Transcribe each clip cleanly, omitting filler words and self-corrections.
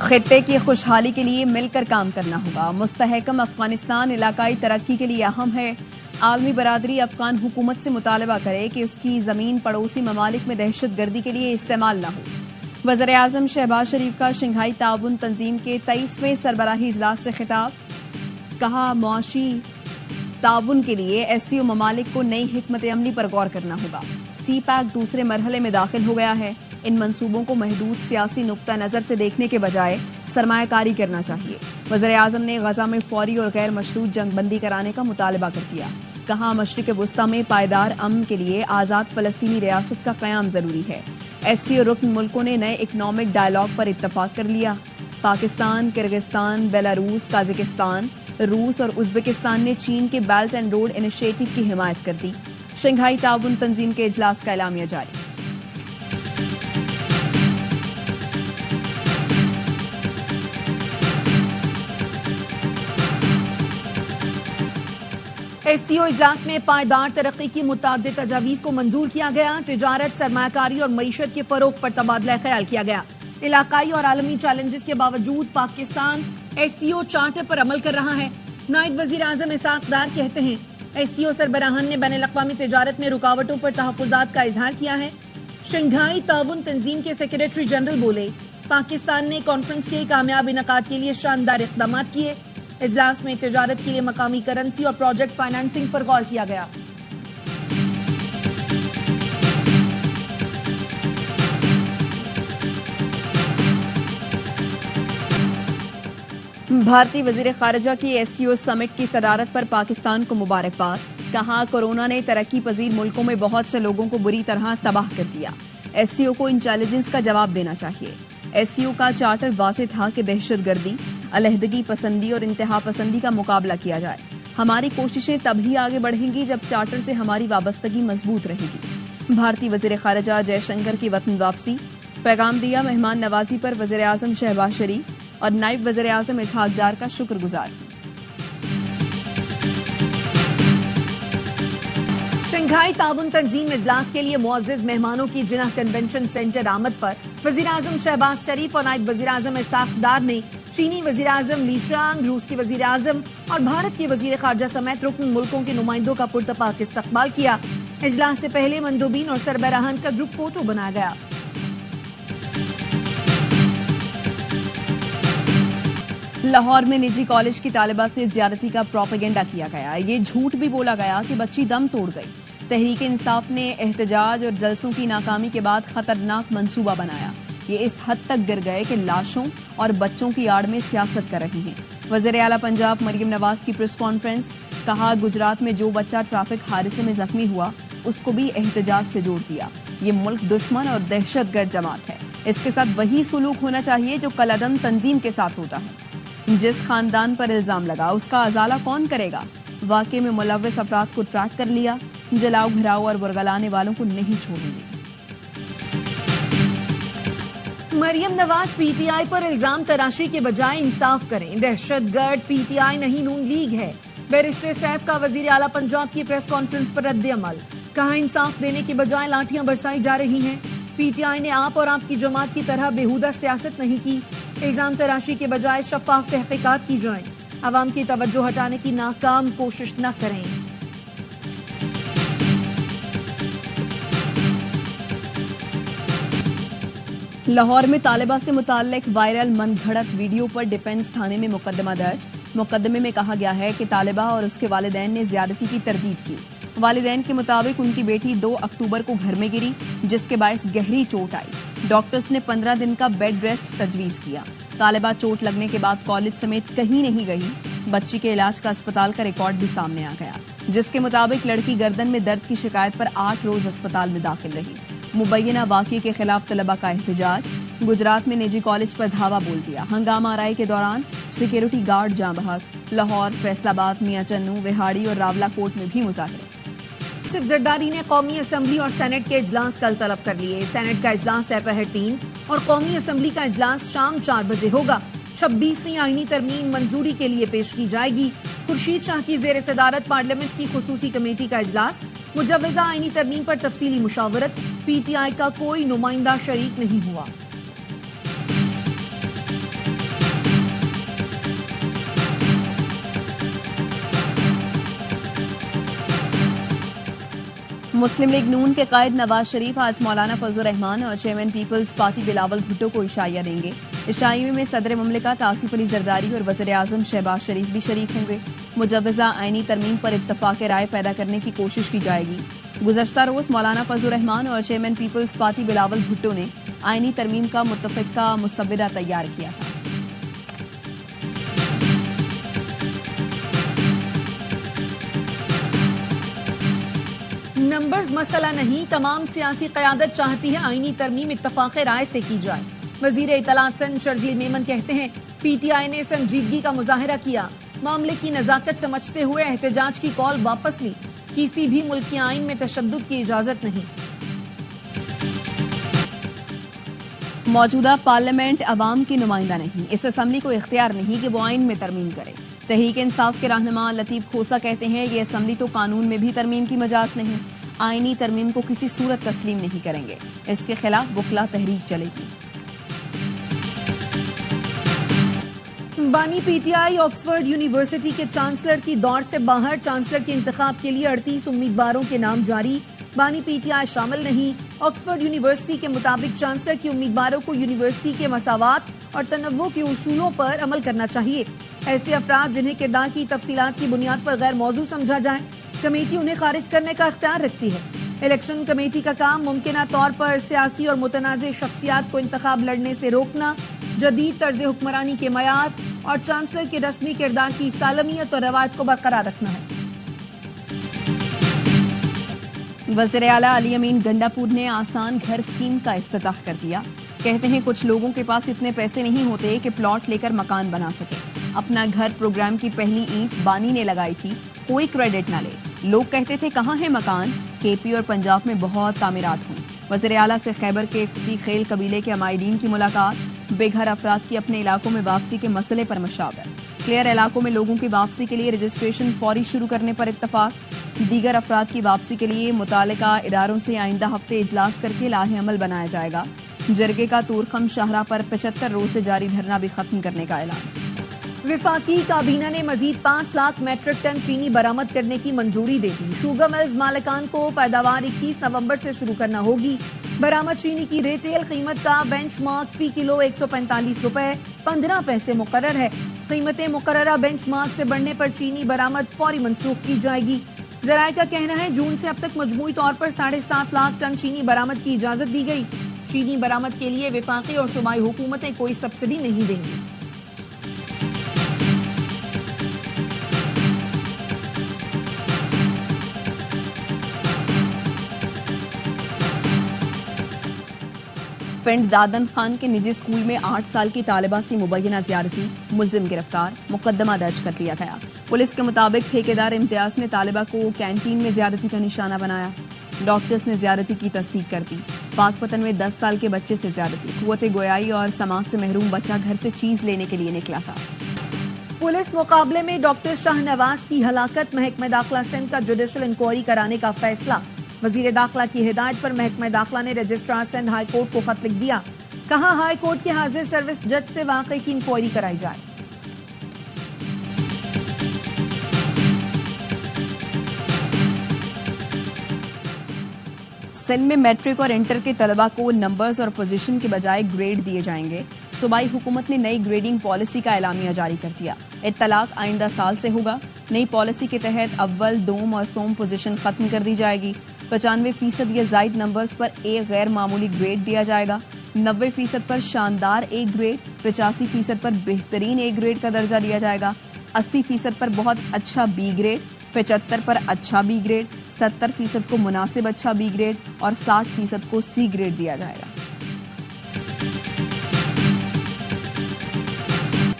खित्ते की खुशहाली के लिए मिलकर काम करना होगा। मुस्तहकम अफगानिस्तान इलाकाई तरक्की के लिए अहम है। आलमी बरादरी अफगान हुकूमत से मुतालबा करे कि उसकी जमीन पड़ोसी ममालिक में दहशतगर्दी के लिए इस्तेमाल न हो। वज़ीर आज़म शहबाज शरीफ का शंघाई ताउन तंजीम के 23वें सरबराही इजलास से खिताब। कहा, मुआशी ताउन के लिए SCO ममालिक को नई हिकमत अमली पर गौर करना होगा। CPAC दूसरे मरहले में दाखिल हो गया है। इन मंसूबों को महदूद सियासी नुक्ता नज़र से देखने के बजाय सरमायाकारी करना चाहिए। वज़ीर आज़म ने गजा में फौरी और गैर मशरूत जंगबंदी कराने का मुतालबा कर दिया। कहा, मशरिक़ वुस्ता में पायदार अमन के लिए आज़ाद फ़लस्तीनी रियासत का क़याम ज़रूरी है। SCO रुकन मुल्कों ने नए इकनॉमिक डायलॉग पर इत्तफाक कर लिया। पाकिस्तान, किर्गिस्तान, बेलारूस, काज़ाकिस्तान, रूस और उज़्बेकिस्तान ने चीन के बेल्ट एंड रोड इनिशिएटिव की हिमायत कर दी। शंघाई ताउन तंजीम के इजलास का एलामिया जारी। SCO इजलास में पायदार तरक्की की मुताद्दिद तजावीज़ को मंजूर किया गया। तिजारत, सरमायाकारी और मईशत के फरोग पर तबादला ख्याल किया गया। इलाकाई और आलमी चैलेंजेस के बावजूद पाकिस्तान SCO चार्टर पर अमल कर रहा है। नायब वजीर आजम इसाक डार कहते हैं, SCO सरबराहान ने बैनुल-अक़वामी तिजारत में रुकावटों पर तहफ़्फ़ुज़ात का इजहार किया है। शंघाई ताउन तंजीम के सेक्रेटरी जनरल बोले, पाकिस्तान ने कॉन्फ्रेंस के कामयाब इनकाद के लिए शानदार इक़दाम किए। इजलास में तिजारत के लिए मकामी करेंसी और प्रोजेक्ट फाइनेंसिंग पर गौर किया गया। भारतीय वजीर खारजा की SCO समिट की सदारत पर पाकिस्तान को मुबारकबाद। कहा, कोरोना ने तरक्की पजीर मुल्कों में बहुत से लोगों को बुरी तरह तबाह कर दिया। SCO को इंटेलिजेंस का जवाब देना चाहिए। SCO का चार्टर वाज़ेह था कि दहशतगर्दी, अलहदगी पसंदी और इंतहा पसंदी का मुकाबला किया जाए। हमारी कोशिशें तभी आगे बढ़ेंगी जब चार्टर से हमारी वाबस्तगी मजबूत रहेगी। भारतीय वजीर खारजा जयशंकर की वतन वापसी। पैगाम दिया, मेहमान नवाजी पर वज़ीर आज़म शहबाज शरीफ और नायब वज़ीर आज़म इसहाक डार का शुक्रगुजार। शंघाई ताउन तंजीम इजलास के लिए मुअज़्ज़िज़ मेहमानों की जिन्ना कन्वेंशन सेंटर आमद पर वज़ीर आज़म शहबाज शरीफ और नायब वज़ीर आज़म इसहाक डार ने चीनी वज़ीर आज़म ली शांग, रूस के वज़ीर आज़म और भारत के वज़ीर खारजा समेत रुकन मुल्कों के नुमाइंदों का पुरतपाक इस्तकबाल किया। इजलास से पहले मंदूबीन और सरबराहान का ग्रुप फोटो बनाया गया। लाहौर में निजी कॉलेज की तालिबा से ज्यादती का प्रोपेगेंडा किया गया। ये झूठ भी बोला गया कि बच्ची दम तोड़ गई। तहरीक इंसाफ ने एहतजाज और जलसों की नाकामी के बाद खतरनाक मंसूबा बनाया। ये इस हद तक गिर गए कि लाशों और बच्चों की आड़ में सियासत कर रही हैं। वज़ीर आला पंजाब मरियम नवाज की प्रेस कॉन्फ्रेंस। कहा, गुजरात में जो बच्चा ट्रैफिक हादसे में जख्मी हुआ उसको भी एहतजाज से जोड़ दिया। ये मुल्क दुश्मन और दहशतगर्द जमात है। इसके साथ वही सुलूक होना चाहिए जो कलअदम तंजीम के साथ होता है। जिस खानदान पर इल्जाम लगा उसका अजाला कौन करेगा? वाकये में मुलव्वस अफराद को ट्रैक कर लिया। जलाओ घराओ और बुरगलाने वालों को नहीं छोड़ेंगे। मरियम नवाज PTI पर इल्जाम तराशी के बजाय इंसाफ करें। दहशतगर्द PTI नहीं, नून लीग है। बैरिस्टर सैफ का वजीर आला पंजाब की प्रेस कॉन्फ्रेंस पर रद्द अमल। कहा, इंसाफ देने के बजाय लाठियां बरसाई जा रही हैं। PTI ने आप और आपकी जमात की तरह बेहुदा सियासत नहीं की। इल्जाम तराशी के बजाय शफाफ तहकीकात की जाएं। अवाम की तवज्जो हटाने की नाकाम कोशिश न करें। लाहौर में तालिबा से मुताल्लिक वायरल मनगढ़ंत वीडियो पर डिफेंस थाने में मुकदमा दर्ज। मुकदमे में कहा गया है कि तालिबा और उसके वालिदैन ने ज्यादती की तरदीद की। वालिदैन के मुताबिक उनकी बेटी 2 अक्टूबर को घर में गिरी, जिसके बायस गहरी चोट आई। डॉक्टर्स ने 15 दिन का बेड रेस्ट तजवीज किया। तालिबा चोट लगने के बाद कॉलेज समेत कहीं नहीं गई। बच्ची के इलाज का अस्पताल का रिकॉर्ड भी सामने आ गया, जिसके मुताबिक लड़की गर्दन में दर्द की शिकायत पर 8 रोज अस्पताल में दाखिल रही। मुबैना वाक़ये के खिलाफ तलबा का एहतजाज। गुजरात में निजी कॉलेज पर धावा बोल दिया। हंगामा आराई के दौरान सिक्योरिटी गार्ड जाँ बहक। लाहौर, फैसलाबाद, मियां चन्नू, विहाड़ी और रावलाकोट में भी मुजाहरे। सिर्फ जरदारी ने कौमी असम्बली और सेनेट के इजलास कल तलब कर लिए। सेनेट का इजलास दोपहर 3 और कौमी असम्बली का इजलास शाम 4 बजे होगा। 26वीं आईनी तरमीम मंजूरी के लिए पेश की जाएगी। खुर्शीद शाह की जेर सदारत पार्लियामेंट की खुसूसी कमेटी का इजलास। मुजव्वज़ा आईनी तरमीम पर तफसीली मुशावरत। PTI का कोई नुमाइंदा शरीक नहीं हुआ। मुस्लिम लीग नून के कायद नवाज शरीफ आज मौलाना फजल रहमान और chairman peoples party Bilawal Bhutto को इशाइया देंगे। इशाइये में सदर मुमलिकत आसिफ अली जरदारी और वज़ीर आज़म शहबाज शरीफ भी शरीक होंगे। मुजव्वज़ा आईनी तरमीम पर इत्तफाक राय पैदा करने की कोशिश की जाएगी। गुज़श्ता रोज मौलाना फजल रहमान और chairman peoples party Bilawal Bhutto ने आईनी तरमीम का मुत्तफ़िका मुसव्वदा तैयार किया था। नंबर्स मसला नहीं, तमाम सियासी क़यादत चाहती है आईनी तरमीम इत्तफाक़ राय से की जाए। वज़ीर इत्तलात सिंध शर्जील मेमन कहते हैं पीटीआई ने संजीदगी का मुजाहरा किया, मामले की नज़ाकत समझते हुए एहतजाज की कॉल वापस ली। किसी भी मुल्क के आइन में तशद्दुद की इजाजत नहीं। मौजूदा पार्लियामेंट अवाम की नुमाइंदा नहीं, इस असम्बली को इख्तियार नहीं कि वो आइन में तरमीम करे। तहरीक इंसाफ के रहनुमा लतीफ खोसा कहते हैं ये असम्बली तो कानून में भी तरमीम की मजाज नहीं, आईनी तरमीम को किसी सूरत तस्लीम नहीं करेंगे। इसके खिलाफ वकला तहरीक चलेगी। बानी पीटीआई ऑक्सफोर्ड यूनिवर्सिटी के चांसलर की दौड़ से बाहर, चांसलर के इंतखाब के लिए 38 उम्मीदवारों के नाम जारी। बानी पीटीआई शामिल नहीं। ऑक्सफोर्ड यूनिवर्सिटी के मुताबिक चांसलर के उम्मीदवारों को यूनिवर्सिटी के मसावात और तनव्वु के उसूलों पर अमल करना चाहिए। ऐसे अफराद जिन्हें किरदार की तफसीलात की बुनियाद पर गैर मौजू समझा जाए, कमेटी उन्हें खारिज करने का इख्तियार रखती है। इलेक्शन कमेटी का काम मुमकिना तौर पर सियासी और मुतनाज़ शख्सियात को इंतखाब लड़ने से रोकना, जदीद तर्ज हुक्मरानी के मयार और चांसलर के रस्मी किरदार की सालमियत और रवायत को बरकरार रखना है। वज़ीर आला अली अमीन गंडापुर ने आसान घर स्कीम का इफ्तिताह कर दिया। कहते हैं कुछ लोगों के पास इतने पैसे नहीं होते कि प्लॉट लेकर मकान बना सके। अपना घर प्रोग्राम की पहली ईंट बानी ने लगाई थी, कोई क्रेडिट ना ले। लोग कहते थे कहाँ है मकान। केपी और पंजाब में बहुत तामीरात हुई। वज़ीर आला से खैबर के कुती खेल कबीले के अमायदीन की मुलाकात। बेघर अफराद की अपने इलाकों में वापसी के मसले पर मशावरा। क्लियर इलाकों में लोगों की वापसी के लिए रजिस्ट्रेशन फौरी शुरू करने पर इत्तफाक। दीगर अफराद की वापसी के लिए मुतालिका इदारों से आइंदा हफ्ते इजलास करके लाहे अमल बनाया जाएगा। जरगे का तूरखम शाहरा पर 75 रोज से जारी धरना भी खत्म करने का ऐलान। विफाकी काबीना ने मजीद 5 लाख मैट्रिक टन चीनी बरामद करने की मंजूरी दे दी। शुगर मिल्स मालिकान को पैदावार 21 नवंबर से शुरू करना होगी। बरामद चीनी की रिटेल कीमत का बेंचमार्क फी किलो 145 रुपए 15 पैसे मुकर्रर है। कीमतें मुकर्ररा बेंचमार्क से बढ़ने पर चीनी बरामद फौरी मनसूख की जाएगी। जराये का कहना है जून से अब तक मजमूई तौर पर 7.5 लाख टन चीनी बरामद की इजाजत दी गई। चीनी बरामद के लिए विफाकी और सूबाई हुकूमतें कोई सब्सिडी नहीं देंगी। पिंड दादन खान के निजी स्कूल में 8 साल की तालिबा से मुबैना ज्यादती, मुलजिम गिरफ्तार, मुकदमा दर्ज कर लिया गया। पुलिस के मुताबिक ठेकेदार इम्तियाज ने तालिबा को कैंटीन में ज्यादती का निशाना बनाया। डॉक्टर्स ने ज्यादती की तस्दीक कर दी। पाकपतन में 10 साल के बच्चे से ज्यादती, कुव्वत गोयाई और समाज से महरूम बच्चा घर से चीज लेने के लिए निकला था। पुलिस मुकाबले में डॉक्टर शाहनवाज की हलाकत, महकमा दाखिला सिंध का जुडिशल इंक्वायरी कराने का फैसला। वजीर दाखिला की हिदायत पर महकमा दाखिला ने रजिस्ट्रार सिंध हाई कोर्ट को खत लिख दिया। कहा हाई कोर्ट के हाजिर सर्विस जज से वाकई की इंक्वायरी कराई जाए। सिंध में मैट्रिक और इंटर के तलबा को नंबर्स और पोजीशन के बजाय ग्रेड दिए जाएंगे। सूबाई हुकूमत ने नई ग्रेडिंग पॉलिसी का एलामिया जारी कर दिया। इत्तलाक आइंदा साल से होगा। नई पॉलिसी के तहत अव्वल, दोम और सोम पोजीशन खत्म कर दी जाएगी। 95% या जायद नंबर्स पर एक गैर मामूली ग्रेड दिया जाएगा। 90% पर शानदार ए ग्रेड, 85% पर बेहतरीन ए ग्रेड का दर्जा दिया जाएगा। 80% पर बहुत अच्छा बी ग्रेड, 75 पर अच्छा बी ग्रेड, 70% को मुनासिब अच्छा बी ग्रेड और 60% को सी ग्रेड दिया जाएगा।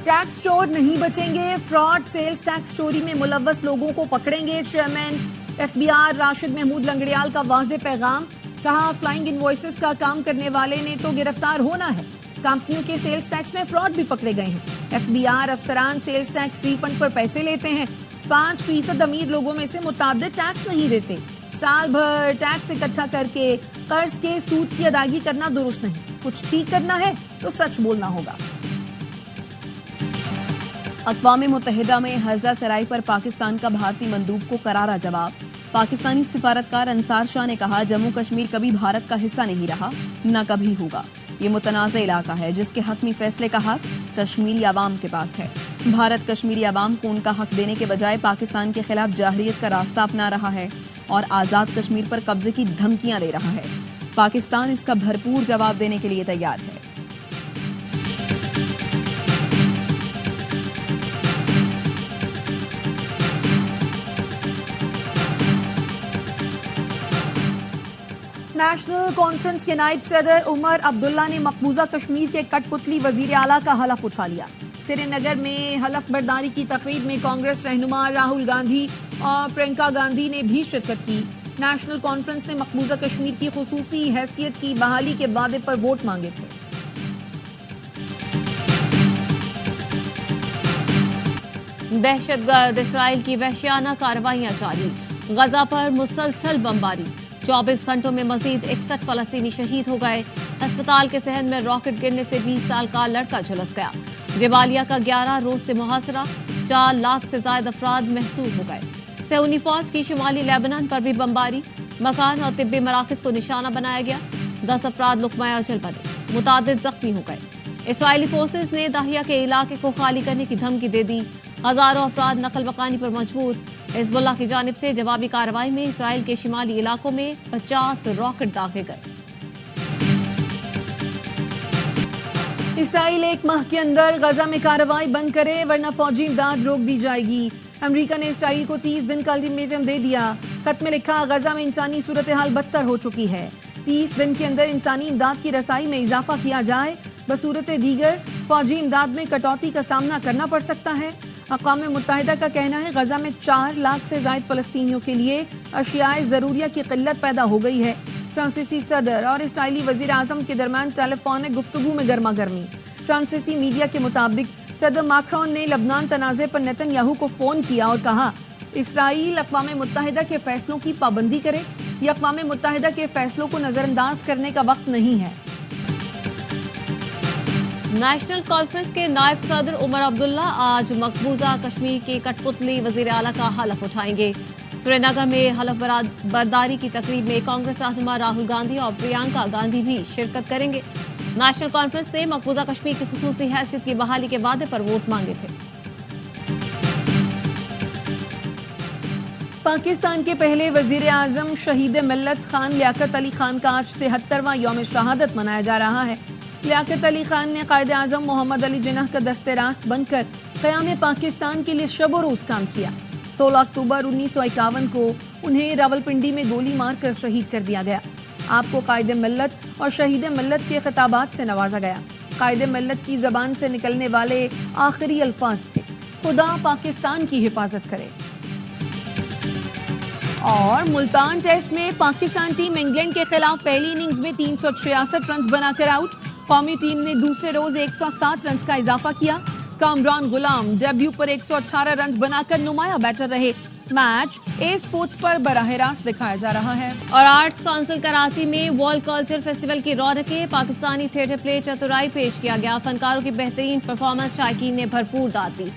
टैक्स चोर नहीं बचेंगे, फ्रॉड सेल्स टैक्स चोरी में मुलव्वस लोगों को पकड़ेंगे। चेयरमैन एफबीआर राशिद महमूद लंगड़ियाल का वाज़ेह पैगाम। कहा फ्लाइंग इनवॉइसेस का काम करने वाले ने तो गिरफ्तार होना है। कंपनियों के सेल्स टैक्स में फ्रॉड भी पकड़े गए हैं। एफबीआर अफसरान सेल्स टैक्स रिफंड पर पैसे लेते हैं। 5% अमीर लोगों में से मुताद्दिद टैक्स नहीं देते। साल भर टैक्स इकट्ठा करके कर्ज के सूद की अदायगी करना दुरुस्त नहीं। कुछ ठीक करना है तो सच बोलना होगा। अक़वाम मुत्तहिदा में हज़ा सराय पर पाकिस्तान का भारतीय मंदूब को करारा जवाब। पाकिस्तानी सिफारतकार अंसार शाह ने कहा, जम्मू कश्मीर कभी भारत का हिस्सा नहीं रहा, न कभी होगा। ये मुतनाज़ इलाका है जिसके हकमी फैसले का हक कश्मीरी आवाम के पास है। भारत कश्मीरी आवाम को उनका हक देने के बजाय पाकिस्तान के खिलाफ जाहरियत का रास्ता अपना रहा है और आज़ाद कश्मीर पर कब्जे की धमकियां दे रहा है। पाकिस्तान इसका भरपूर जवाब देने के लिए तैयार है। नेशनल कॉन्फ्रेंस के नायब सदर उमर अब्दुल्ला ने मकबूजा कश्मीर के कठपुतली वजीर आला का हलफ उठा लिया। श्रीनगर में हलफ बर्दारी की तकरीब में कांग्रेस रहनुमा राहुल गांधी और प्रियंका गांधी ने भी शिरकत की। नेशनल कॉन्फ्रेंस ने मकबूजा कश्मीर की खुसूसी हैसियत की बहाली के वादे पर वोट मांगे थे। दहशतगर्द इसराइल की वहशियाना कार्रवाइयां जारी, गजा पर मुसलसल बमबारी, 24 घंटों में मजीद 61 फलस्तीनी शहीद हो गए। अस्पताल के सहन में रॉकेट गिरने से 20 साल का लड़का झुलस गया। जबालिया का 11 रोज से मुहासरा, 4 लाख से ज्यादा अफराद महसूस हो गए। सेहूनी फौज की शुमाली लेबनान पर भी बमबारी, मकान और तिब्बी मराकज को निशाना बनाया गया। 10 अफराद लुकमा अजल बने, मुतादिद जख्मी हो गए। इसराइली फोर्सेज ने दाहिया के इलाके को खाली करने की धमकी दे दी। हजारों अफराद नकल मकानी पर मजबूर। हिजबुल्लाह की जानिब से जवाबी कार्रवाई में इसराइल के शिमाली इलाकों में 50 रॉकेट दागे गए। इसराइल 1 माह के अंदर गजा में कार्रवाई बंद करे वरना फौजी इमदाद रोक दी जाएगी। अमेरिका ने इसराइल को 30 दिन का अल्टीमेटम दे दिया। खत में लिखा, गजा में इंसानी सूरत हाल बदतर हो चुकी है। 30 दिन के अंदर इंसानी इमदाद की रसाई में इजाफा किया जाए, बसूरत दीगर फौजी इमदाद में कटौती का सामना करना पड़ सकता है। अक़वाम मुत्तहिदा का कहना है, गजा में 4 लाख से ज़ायद फ़लस्तीनियों के लिए अशियाए ज़रूरिया की किल्लत पैदा हो गई है। फ्रांसीसी सदर और इसराइली वज़ीर आज़म के दरमियान टेलीफोनिक गुफ्तगू में गर्मा गर्मी। फ्रांसीसी मीडिया के मुताबिक सदर माक्रोन ने लबनान तनाज़े पर नेतन्याहू को फ़ोन किया और कहा, इसराइल अक़वाम मुत्तहिदा के फैसलों की पाबंदी करे। यह अक़वाम मुत्तहिदा के फैसलों को नज़रअंदाज करने का वक्त नहीं है। नेशनल कॉन्फ्रेंस के नायब सदर उमर अब्दुल्ला आज मकबूजा कश्मीर के कठपुतली वजीर आला का हलफ उठाएंगे। श्रीनगर में हलफ बर्दारी की तकरीब में कांग्रेस रहनुमा राहुल गांधी और प्रियंका गांधी भी शिरकत करेंगे। नेशनल कॉन्फ्रेंस ने मकबूजा कश्मीर की खुसूसी हैसियत की बहाली के वादे पर वोट मांगे थे। पाकिस्तान के पहले वजीर आजम शहीद मिल्लत खान लियाकत अली खान का आज 73वां यौम शहादत मनाया जा रहा है। लियाकत अली खान ने कायद आजम मोहम्मद अली जिन्नाह का दस्ते रास्त बनकर क़याम पाकिस्तान के लिए शब और रोज़ काम किया। 16 अक्टूबर 1951 को उन्हें रावलपिंडी में गोली मारकर शहीद कर दिया गया। आपको कायद मिल्लत और शहीद मिल्लत के खिताबात से नवाजा गया। कायद मिल्लत की जबान से निकलने वाले आखिरी अल्फाज थे, खुदा पाकिस्तान की हिफाजत करे। और मुल्तान टेस्ट में पाकिस्तान टीम इंग्लैंड के खिलाफ पहली इनिंग्स में 366 रन बनाकर आउट। कौमी टीम ने दूसरे रोज 107 रन का इजाफा किया। कामरान गुलाम डेब्यू पर 118 रन बनाकर नुमाया बैटर रहे। मैच ए स्पोर्ट्स पर बराह रास्त दिखाया जा रहा है। और आर्ट्स काउंसिल कराची में वर्ल्ड कल्चर फेस्टिवल की रौनकें, पाकिस्तानी थिएटर प्ले चतुराई पेश किया गया। फनकारों की बेहतरीन परफॉर्मेंस शायकीन ने भरपूर दाद दी।